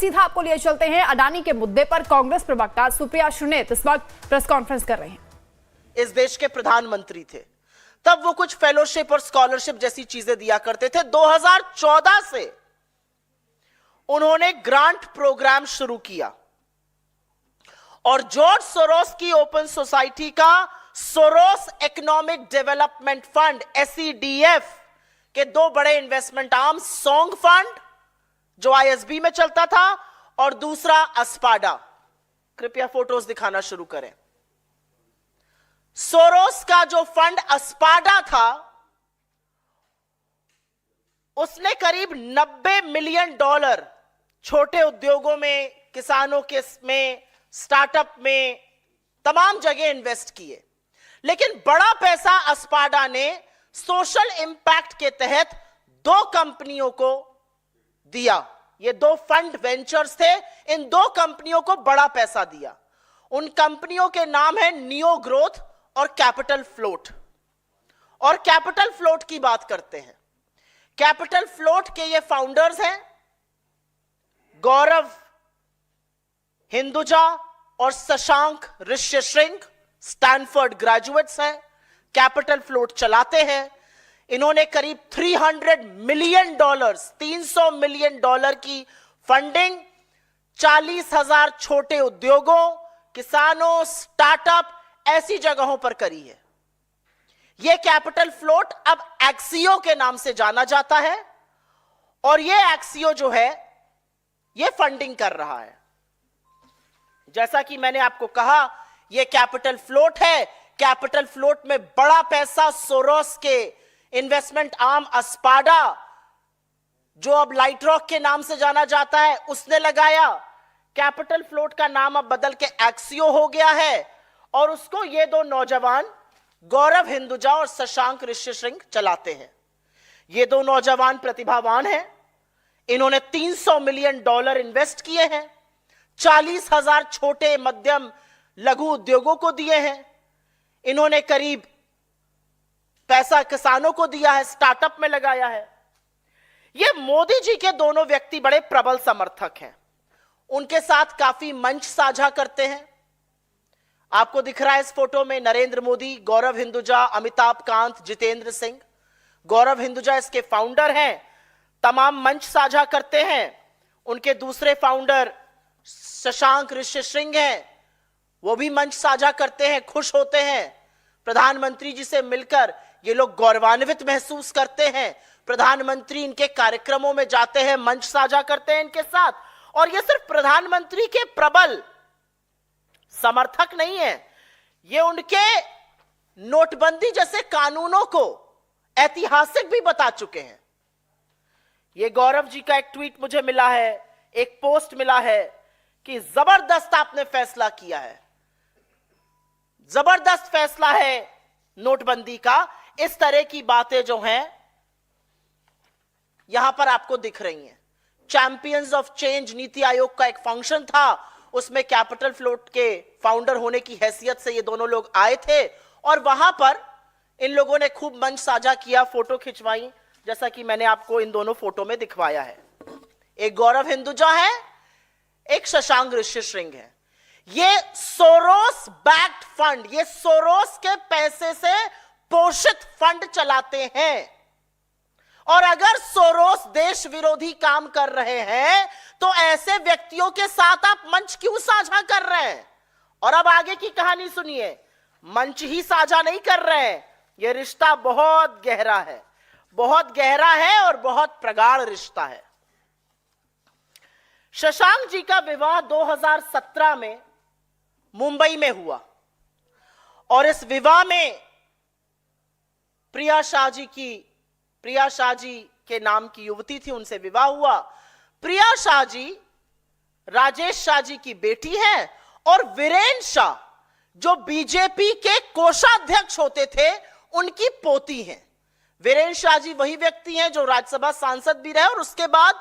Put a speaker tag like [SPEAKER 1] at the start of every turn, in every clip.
[SPEAKER 1] सीधा आपको लिए चलते हैं अडानी के मुद्दे पर। कांग्रेस प्रवक्ता सुप्रिया सुलेह इस वक्त प्रेस कॉन्फ्रेंस कर रहे हैं।
[SPEAKER 2] इस देश के प्रधानमंत्री थे, तब वो कुछ फेलोशिप और स्कॉलरशिप जैसी चीजें दिया करते थे। 2014 से उन्होंने ग्रांट प्रोग्राम शुरू किया और जॉर्ज सोरोस की ओपन सोसाइटी का Soros economic development fund SEDF के दो बड़े इन्वेस्टमेंट आर्म, सोंग फंड जो ISB में चलता था और दूसरा अस्पाडा। कृपया फोटोज दिखाना शुरू करें। सोरोस का जो फंड अस्पाडा था उसने करीब $90 मिलियन छोटे उद्योगों में, किसानों के में, स्टार्टअप में, तमाम जगह इन्वेस्ट किए। लेकिन बड़ा पैसा अस्पाडा ने सोशल इंपैक्ट के तहत दो कंपनियों को दिया। ये दो फंड वेंचर्स थे, इन दो कंपनियों को बड़ा पैसा दिया। उन कंपनियों के नाम है नियो ग्रोथ और कैपिटल फ्लोट। और कैपिटल फ्लोट की बात करते हैं। कैपिटल फ्लोट के ये फाउंडर्स हैं गौरव हिंदुजा और शशांक ऋष्यशृंग, स्टैनफोर्ड ग्रेजुएट्स हैं, कैपिटल फ्लोट चलाते हैं। इन्होंने करीब $300 मिलियन, $300 मिलियन की फंडिंग 40,000 छोटे उद्योगों, किसानों, स्टार्टअप ऐसी जगहों पर करी है। यह कैपिटल फ्लोट अब एक्सियो के नाम से जाना जाता है और यह एक्सियो जो है यह फंडिंग कर रहा है। जैसा कि मैंने आपको कहा, यह कैपिटल फ्लोट है। कैपिटल फ्लोट में बड़ा पैसा सोरोस के इन्वेस्टमेंट आर्म अस्पाडा, जो अब लाइट रॉक के नाम से जाना जाता है, उसने लगाया। कैपिटल फ्लोट का नाम अब बदल के एक्सियो हो गया है और उसको ये दो नौजवान गौरव हिंदुजा और शशांक ऋष्यशृंग चलाते हैं। ये दो नौजवान प्रतिभावान हैं। इन्होंने $300 मिलियन इन्वेस्ट किए हैं, 40,000 छोटे मध्यम लघु उद्योगों को दिए हैं। इन्होंने करीब पैसा किसानों को दिया है, स्टार्टअप में लगाया है। ये मोदी जी के दोनों व्यक्ति बड़े प्रबल समर्थक हैं। उनके साथ काफी मंच साझा करते हैं। आपको दिख रहा है इस फोटो में नरेंद्र मोदी, गौरव हिंदुजा, अमिताभ कांत, जितेंद्र सिंह। गौरव हिंदुजा इसके फाउंडर हैं, तमाम मंच साझा करते हैं। उनके दूसरे फाउंडर शशांक ऋष्यशृंग हैं, वो भी मंच साझा करते हैं, खुश होते हैं। प्रधानमंत्री जी से मिलकर ये लोग गौरवान्वित महसूस करते हैं। प्रधानमंत्री इनके कार्यक्रमों में जाते हैं, मंच साझा करते हैं इनके साथ। और ये सिर्फ प्रधानमंत्री के प्रबल समर्थक नहीं है, ये उनके नोटबंदी जैसे कानूनों को ऐतिहासिक भी बता चुके हैं। ये गौरव जी का एक ट्वीट मुझे मिला है, एक पोस्ट मिला है कि जबरदस्त आपने फैसला किया है, जबरदस्त फैसला है नोटबंदी का। इस तरह की बातें जो हैं यहां पर आपको दिख रही हैं। Champions of change NITI Aayog का एक फंक्शन था, उसमें कैपिटल फ्लोट के फाउंडर होने की हैसियत से ये दोनों लोग आए थे और वहां पर इन लोगों ने खूब मंच साझा किया, फोटो खिंचवाई, जैसा कि मैंने आपको इन दोनों फोटो में दिखवाया है। एक गौरव हिंदुजा है, एक शशांक ऋष्यशृंग है। ये सोरोस बैक्ड फंड, ये सोरोस के पैसे से पोषित फंड चलाते हैं। और अगर सोरोस देश विरोधी काम कर रहे हैं तो ऐसे व्यक्तियों के साथ आप मंच क्यों साझा कर रहे हैं? और अब आगे की कहानी सुनिए। मंच ही साझा नहीं कर रहे हैं, यह रिश्ता बहुत गहरा है, बहुत गहरा है और बहुत प्रगाढ़ रिश्ता है। शशांक जी का विवाह 2017 में मुंबई में हुआ और इस विवाह में प्रिया शाह जी के नाम की युवती थी, उनसे विवाह हुआ। प्रिया शाह जी राजेश शाह जी की बेटी है और वीरेंद्र शाह जो बीजेपी के कोषाध्यक्ष होते थे उनकी पोती हैं। वीरेंद्र शाह जी वही व्यक्ति हैं जो राज्यसभा सांसद भी रहे और उसके बाद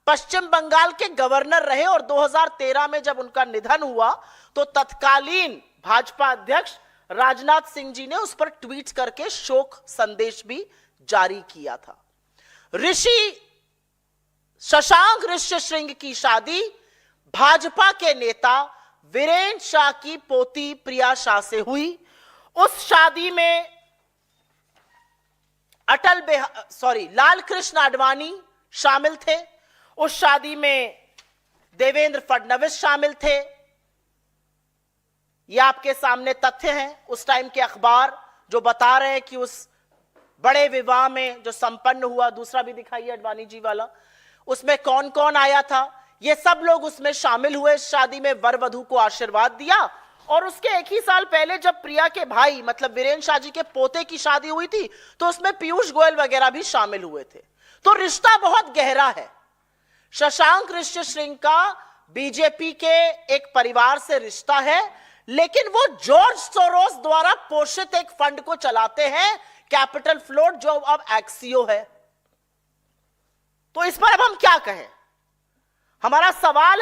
[SPEAKER 2] पश्चिम बंगाल के गवर्नर रहे और 2013 में जब उनका निधन हुआ तो तत्कालीन भाजपा अध्यक्ष राजनाथ सिंह जी ने उस पर ट्वीट करके शोक संदेश भी जारी किया था। ऋषि शशांक ऋष्यशृंग की शादी भाजपा के नेता वीरेंद्र शाह की पोती प्रिया शाह से हुई। उस शादी में लाल कृष्ण आडवाणी शामिल थे। उस शादी में देवेंद्र फडणवीस शामिल थे। यह आपके सामने तथ्य हैं। उस टाइम के अखबार जो बता रहे हैं कि उस बड़े विवाह में जो संपन्न हुआ, दूसरा भी दिखाइए आडवाणी जी वाला, उसमें कौन कौन आया था। ये सब लोग उसमें शामिल हुए। शादी में वर वधू को आशीर्वाद दिया। और उसके एक ही साल पहले जब प्रिया के भाई मतलब वीरेंद्र शाह जी के पोते की शादी हुई थी तो उसमें पीयूष गोयल वगैरह भी शामिल हुए थे। तो रिश्ता बहुत गहरा है। शशांक ऋषि श्रृंग का बीजेपी के एक परिवार से रिश्ता है, लेकिन वो जॉर्ज सोरोस द्वारा पोषित एक फंड को चलाते हैं, कैपिटल फ्लोट, जो अब एक्सियो है। तो इस पर अब हम क्या कहें? हमारा सवाल है